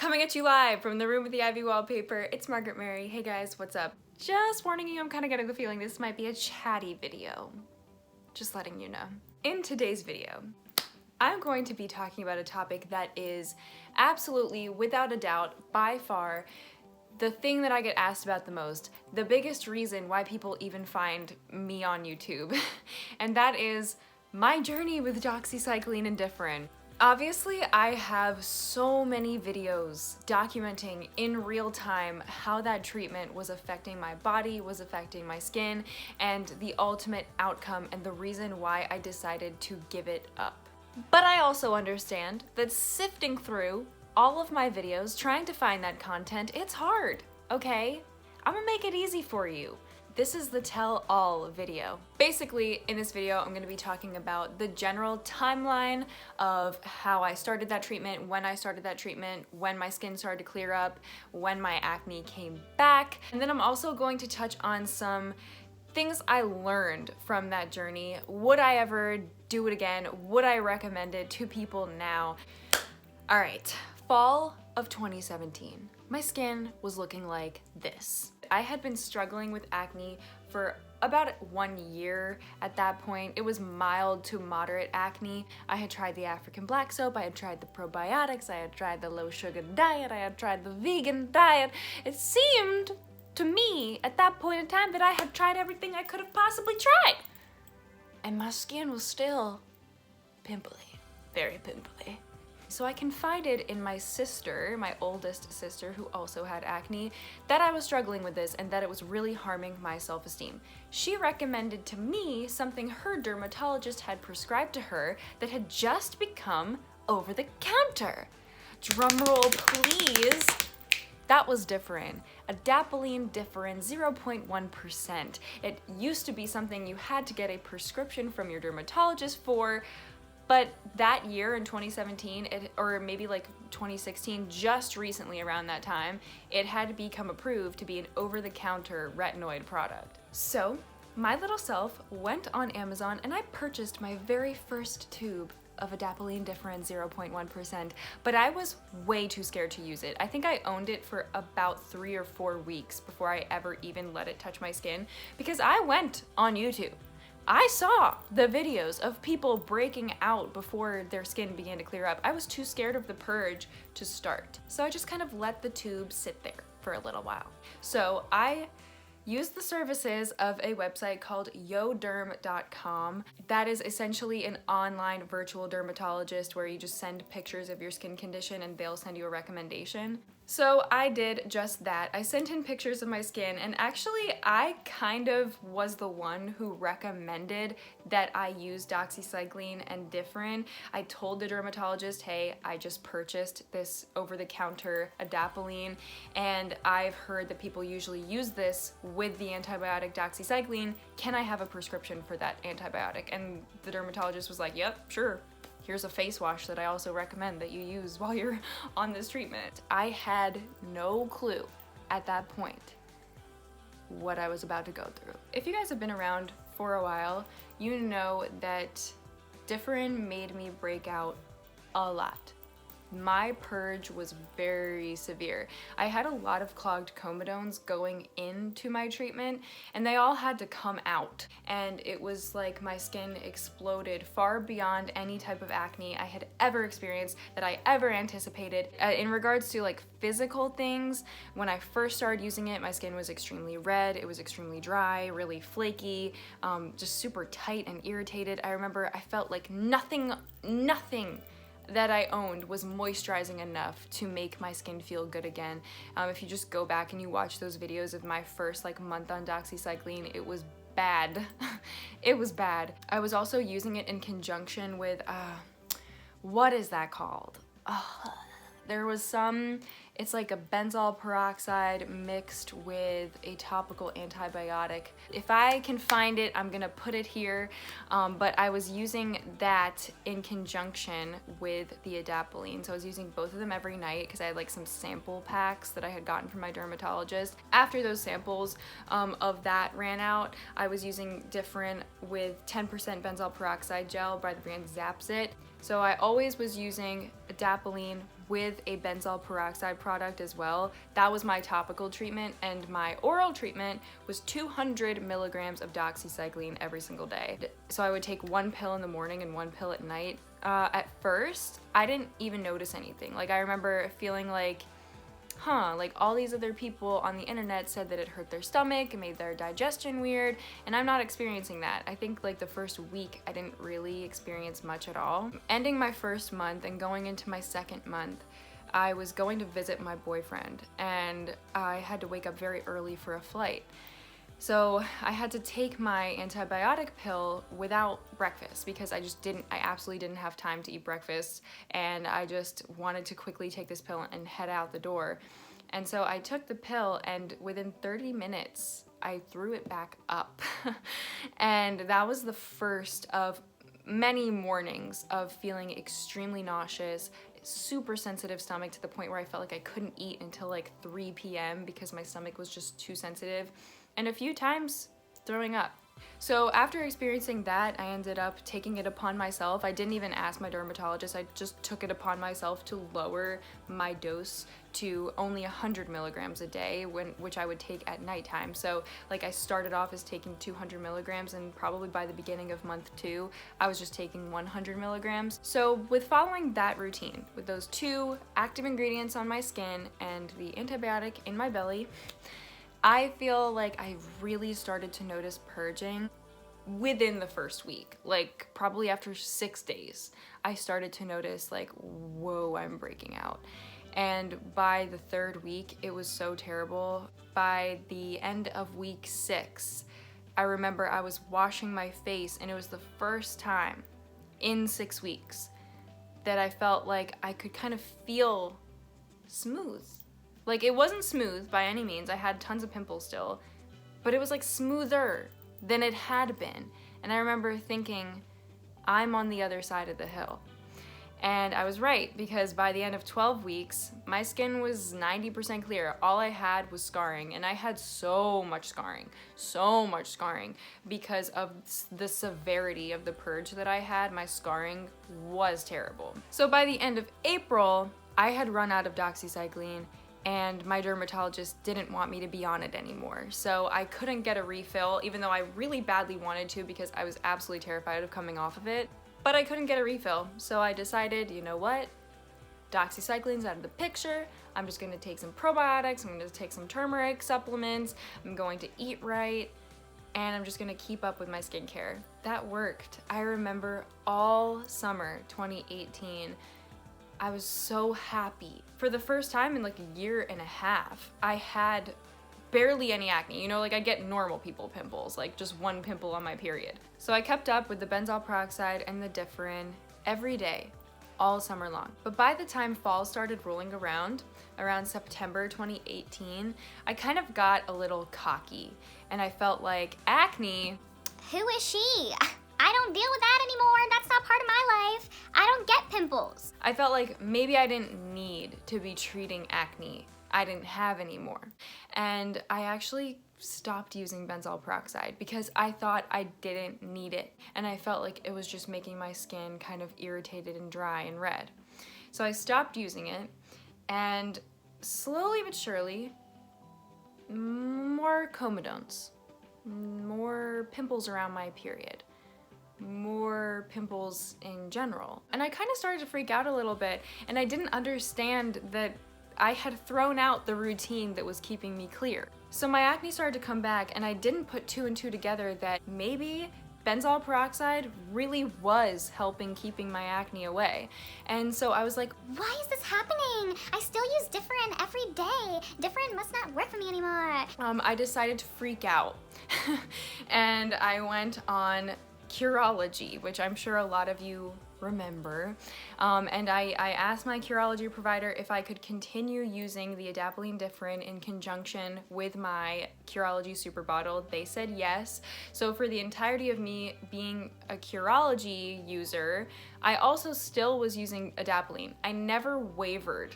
Coming at you live from the room with the ivy wallpaper, it's Margaret Mary. Hey guys, what's up? Just warning you, I'm kind of getting the feeling this might be a chatty video. Just letting you know. In today's video, I'm going to be talking about a topic that is absolutely, without a doubt, by far, the thing that I get asked about the most, the biggest reason why people even find me on YouTube, and that is my journey with Doxycycline and Differin. Obviously, I have so many videos documenting in real time how that treatment was affecting my body, was affecting my skin, and the ultimate outcome and the reason why I decided to give it up. But I also understand that sifting through all of my videos, trying to find that content, it's hard, okay? I'm gonna make it easy for you. This is the tell-all video. Basically, in this video, I'm gonna be talking about the general timeline of how I started that treatment, when I started that treatment, when my skin started to clear up, when my acne came back. And then I'm also going to touch on some things I learned from that journey. Would I ever do it again? Would I recommend it to people now? All right, fall of 2017. My skin was looking like this. I had been struggling with acne for about 1 year at that point. It was mild to moderate acne. I had tried the African black soap, I had tried the probiotics, I had tried the low sugar diet, I had tried the vegan diet. It seemed to me at that point in time that I had tried everything I could have possibly tried. And my skin was still pimply, very pimply. So I confided in my sister, my oldest sister, who also had acne, that I was struggling with this and that it was really harming my self-esteem. She recommended to me something her dermatologist had prescribed to her that had just become over the counter. Drumroll please. That was Differin, adapalene Differin 0.1%. It used to be something you had to get a prescription from your dermatologist for, but that year in 2017, or maybe like 2016, just recently around that time, it had to become approved to be an over-the-counter retinoid product. So my little self went on Amazon and I purchased my very first tube of adapalene Differin 0.1%, but I was way too scared to use it. I think I owned it for about 3 or 4 weeks before I ever even let it touch my skin, because I went on YouTube. I saw the videos of people breaking out before their skin began to clear up. I was too scared of the purge to start. So I just kind of let the tube sit there for a little while. So I used the services of a website called yoderm.com. That is essentially an online virtual dermatologist where you just send pictures of your skin condition and they'll send you a recommendation. So I did just that. I sent in pictures of my skin, and actually I kind of was the one who recommended that I use Doxycycline and Differin. I told the dermatologist, hey, I just purchased this over-the-counter adapalene, and I've heard that people usually use this with the antibiotic Doxycycline. Can I have a prescription for that antibiotic? And the dermatologist was like, yep, sure. Here's a face wash that I also recommend that you use while you're on this treatment. I had no clue at that point what I was about to go through. If you guys have been around for a while, you know that Differin made me break out a lot. My purge was very severe. I had a lot of clogged comedones going into my treatment, and they all had to come out. And it was like my skin exploded far beyond any type of acne I had ever experienced, that I ever anticipated. In regards to like physical things, when I first started using it, my skin was extremely red, it was extremely dry, really flaky, just super tight and irritated. I remember I felt like nothing that I owned was moisturizing enough to make my skin feel good again. If you just go back and you watch those videos of my first like month on Doxycycline, it was bad. It was bad. I was also using it in conjunction with, what is that called? There was some, it's like a benzoyl peroxide mixed with a topical antibiotic. If I can find it, I'm gonna put it here, but I was using that in conjunction with the adapalene. So I was using both of them every night because I had like some sample packs that I had gotten from my dermatologist. After those samples of that ran out, I was using Differin with 10% benzoyl peroxide gel by the brand Zapsit. So I always was using adapalene with a benzoyl peroxide product as well. That was my topical treatment, and my oral treatment was 200 milligrams of doxycycline every single day. So I would take one pill in the morning and one pill at night. At first, I didn't even notice anything. Like, I remember feeling like, like all these other people on the internet said that it hurt their stomach and made their digestion weird, and I'm not experiencing that. I think like the first week I didn't really experience much at all. Ending my first month and going into my second month, I was going to visit my boyfriend, and I had to wake up very early for a flight. So I had to take my antibiotic pill without breakfast because I absolutely didn't have time to eat breakfast, and I just wanted to quickly take this pill and head out the door. And so I took the pill, and within 30 minutes, I threw it back up. And that was the first of many mornings of feeling extremely nauseous, super sensitive stomach, to the point where I felt like I couldn't eat until like 3 p.m. because my stomach was just too sensitive, and a few times throwing up. So after experiencing that, I ended up taking it upon myself. I didn't even ask my dermatologist. I just took it upon myself to lower my dose to only 100 milligrams a day, which I would take at nighttime. So like I started off as taking 200 milligrams, and probably by the beginning of month 2, I was just taking 100 milligrams. So with following that routine, with those 2 active ingredients on my skin and the antibiotic in my belly, I feel like I really started to notice purging within the first week. Like probably after 6 days, I started to notice like, whoa, I'm breaking out. And by the 3rd week, it was so terrible. By the end of week 6, I remember I was washing my face, and it was the first time in 6 weeks that I felt like I could kind of feel smooth. Like, it wasn't smooth by any means. I had tons of pimples still, but it was like smoother than it had been. And I remember thinking, I'm on the other side of the hill. And I was right, because by the end of 12 weeks, my skin was 90% clear. All I had was scarring, and I had so much scarring because of the severity of the purge that I had. My scarring was terrible. So by the end of April, I had run out of doxycycline, and my dermatologist didn't want me to be on it anymore. So I couldn't get a refill, even though I really badly wanted to, because I was absolutely terrified of coming off of it. But I couldn't get a refill, so I decided, you know what? Doxycycline's out of the picture. I'm just gonna take some probiotics, I'm gonna take some turmeric supplements, I'm going to eat right, and I'm just gonna keep up with my skincare. That worked. I remember all summer 2018, I was so happy. For the first time in like a year and a half, I had barely any acne. You know, like I get normal people pimples, like just one pimple on my period. So I kept up with the benzoyl peroxide and the Differin every day, all summer long. But by the time fall started rolling around September 2018, I kind of got a little cocky, and I felt like acne. Who is she? I don't deal with that anymore. That's not part of my life. I don't get pimples. I felt like maybe I didn't need to be treating acne. I didn't have any more. And I actually stopped using benzoyl peroxide because I thought I didn't need it. And I felt like it was just making my skin kind of irritated and dry and red. So I stopped using it, and slowly but surely, more comedones, more pimples around my period, more pimples in general. And I kind of started to freak out a little bit, and I didn't understand that I had thrown out the routine that was keeping me clear. So my acne started to come back, and I didn't put 2 and 2 together that maybe benzoyl peroxide really was helping keeping my acne away. And so I was like, why is this happening? I still use Differin every day. Differin must not work for me anymore. I decided to freak out. And I went on Curology, which I'm sure a lot of you remember, and I asked my Curology provider if I could continue using the adapalene Differin in conjunction with my Curology super bottle. They said yes. So for the entirety of me being a Curology user, I also still was using adapalene. I never wavered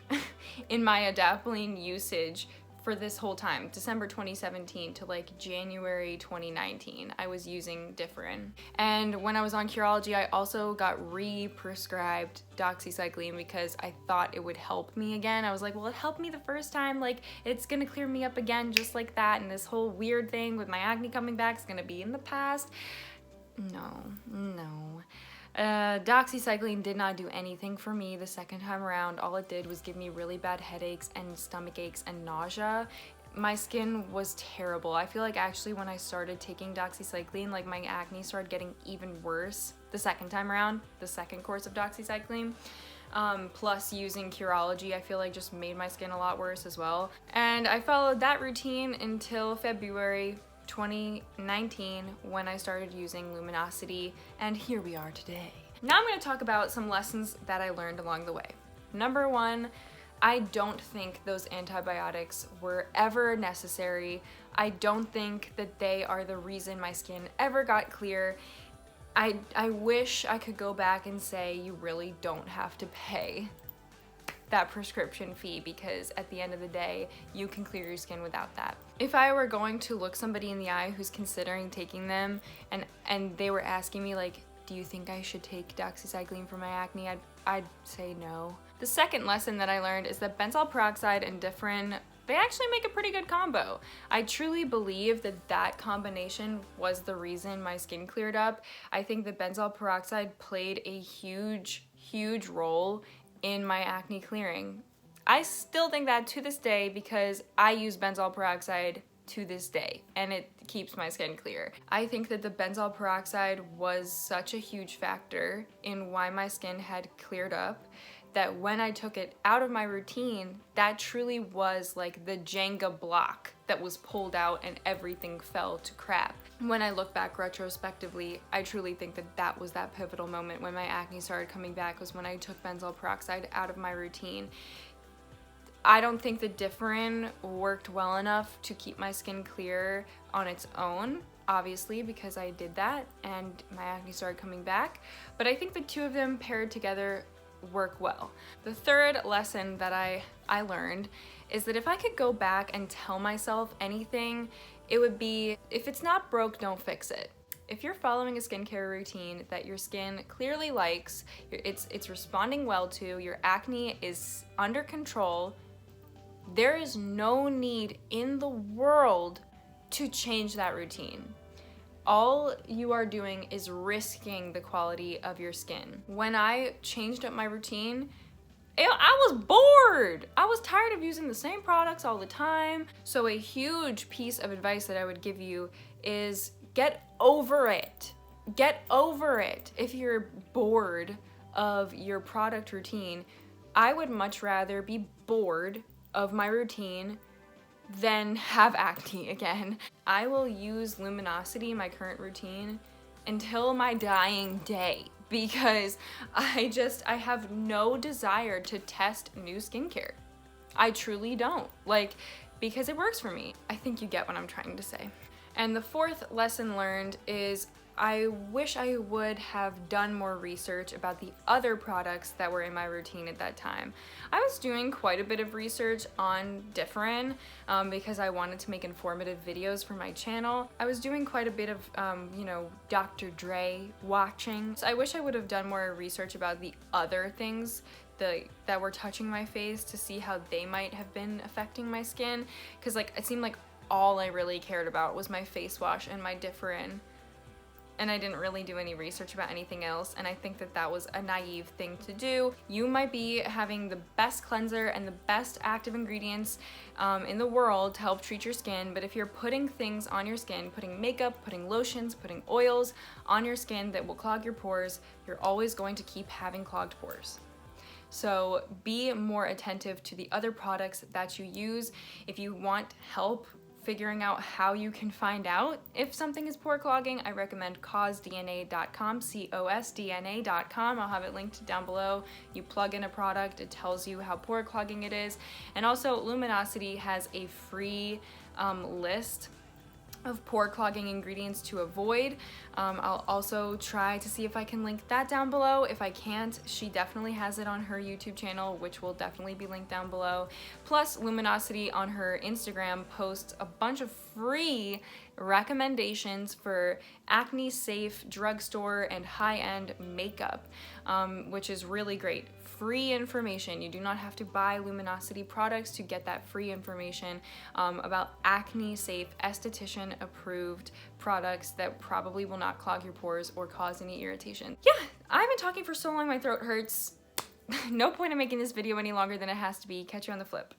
in my adapalene usage for this whole time, December 2017 to like January 2019, I was using Differin. And when I was on Curology, I also got re-prescribed Doxycycline because I thought it would help me again. I was like, well, it helped me the first time, like it's gonna clear me up again just like that, and this whole weird thing with my acne coming back is gonna be in the past. No. Doxycycline did not do anything for me the second time around. All it did was give me really bad headaches and stomach aches and nausea. My skin was terrible. I feel like actually when I started taking Doxycycline, like my acne started getting even worse the second time around, the second course of Doxycycline. Plus using Curology, I feel like just made my skin a lot worse as well. And I followed that routine until February 2019 when I started using Luminosity, and here we are today. Now I'm going to talk about some lessons that I learned along the way. Number one, I don't think those antibiotics were ever necessary. I don't think that they are the reason my skin ever got clear. I wish I could go back and say you really don't have to pay that prescription fee, because at the end of the day, you can clear your skin without that. If I were going to look somebody in the eye who's considering taking them and they were asking me like, do you think I should take Doxycycline for my acne? I'd say no. The second lesson that I learned is that benzoyl peroxide and Differin, they actually make a pretty good combo. I truly believe that that combination was the reason my skin cleared up. I think that benzoyl peroxide played a huge role in my acne clearing. I still think that to this day because I use benzoyl peroxide to this day and it keeps my skin clear. I think that the benzoyl peroxide was such a huge factor in why my skin had cleared up that when I took it out of my routine, that truly was like the Jenga block that was pulled out and everything fell to crap. When I look back retrospectively, I truly think that that was that pivotal moment when my acne started coming back, was when I took benzoyl peroxide out of my routine. I don't think the Differin worked well enough to keep my skin clear on its own, obviously, because I did that and my acne started coming back, but I think the two of them paired together work well. The third lesson that I learned is that if I could go back and tell myself anything, it would be, if it's not broke, don't fix it. If you're following a skincare routine that your skin clearly likes, it's responding well to, your acne is under control, there is no need in the world to change that routine. All you are doing is risking the quality of your skin. When I changed up my routine, I was bored. I was tired of using the same products all the time. So a huge piece of advice that I would give you is get over it. Get over it. If you're bored of your product routine, I would much rather be bored of my routine than have acne again. I will use Luminosity, my current routine, until my dying day, because I have no desire to test new skincare. I truly don't, because it works for me. I think you get what I'm trying to say. And the fourth lesson learned is I wish I would have done more research about the other products that were in my routine at that time. I was doing quite a bit of research on Differin because I wanted to make informative videos for my channel. I was doing quite a bit of, Dr. Dre watching. So I wish I would have done more research about the other things that were touching my face to see how they might have been affecting my skin. Because it seemed like all I really cared about was my face wash and my Differin. And I didn't really do any research about anything else, and I think that that was a naive thing to do. You might be having the best cleanser and the best active ingredients in the world to help treat your skin, but if you're putting things on your skin, putting makeup, putting lotions, putting oils on your skin that will clog your pores, you're always going to keep having clogged pores. So be more attentive to the other products that you use. If you want help figuring out how you can find out if something is pore clogging, I recommend cosdna.com, cosdna.com. I'll have it linked down below. You plug in a product, it tells you how pore clogging it is. And also Luminosity has a free list of pore clogging ingredients to avoid. I'll also try to see if I can link that down below. If I can't, she definitely has it on her YouTube channel, which will definitely be linked down below. Plus, Luminosity on her Instagram posts a bunch of free recommendations for acne-safe drugstore and high-end makeup, which is really great. Free information. You do not have to buy Luminosity products to get that free information about acne-safe, esthetician-approved products that probably will not clog your pores or cause any irritation. Yeah, I've been talking for so long my throat hurts. No point in making this video any longer than it has to be. Catch you on the flip.